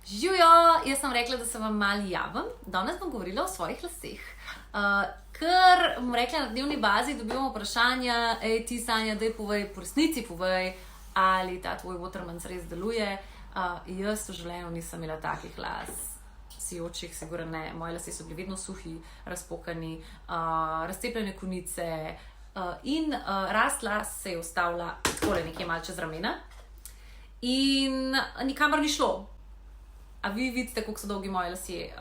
Živijo, jaz sem rekla, da se vam malo javim. Danes bom govorila o svojih laseh. Ker, bom rekla, na dnevni bazi dobimo vprašanja, ti Sanja, daj povej, po resnici povej, ali ta tvoj Watermans res deluje. Jaz v življenju nisem imela takih las, sijočih, sigurno ne. Moji lasje so bili vedno suhi, razpokani, razcepljene konice in rast las se je ustavila takole nekje malo čez ramena in nikamor ni šlo. A vi vidite, koliko so dolgi moji lasje.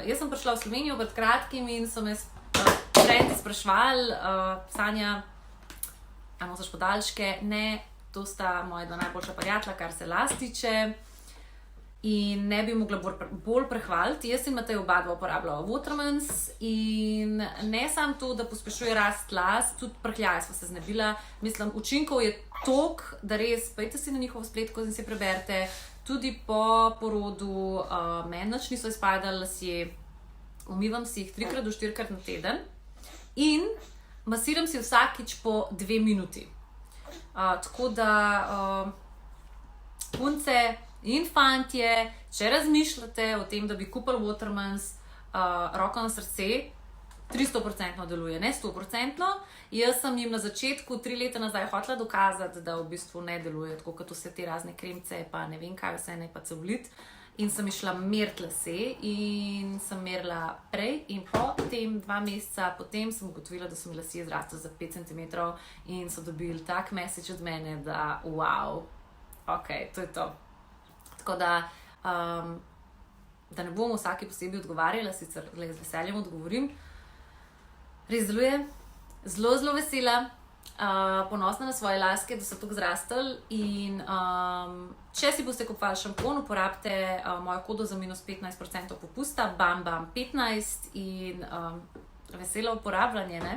Jaz sem prišla v Slovenijo pred kratkim in so me frendi spraševali, Sanja, a nosiš podaljške? Ne, to sta moja dva najboljša prijatelja, kar se las tiče. In ne bi mogla bolj prehvaliti. Jaz in Matej oba dva uporabljava Watermans in ne samo to, da pospešuje rast las, tudi prhljaja sva se znebila. Mislim, učinkov je toliko, da res, pojdite si na njihovo spletko in si preberite. Tudi po porodu meni nič niso izpadali lasje, umivam si jih 3 do 4 na teden in masiram si vsakič po 2 minuti. Tako da punce in fantje, če razmišljate o tem, da bi kupili Watermans, roko na srce, 300% deluje, ne 100%. Jaz sem jim na začetku 3 leta nazaj hotela dokazati, da v bistvu ne deluje, tako kot vse te razne kremce, pa ne vem kaj vse, ne pa celulit. In sem išla meriti lase in sem merila prej in potem 2 meseca, potem sem ugotovila, da so mi lasje zrasli za 5 cm in so dobili tak message od mene, da wow, ok, to je to. Tako da, da ne bom vsaki posebej odgovarjala, sicer z veseljem odgovorim. Res deluje, zelo, zelo vesela, ponosna na svoje laske, da so tako zrastli in če si boste kupovali šampon, uporabite mojo kodo za minus 15% popusta, BAMBAM15 in veselo uporabljanje, ne?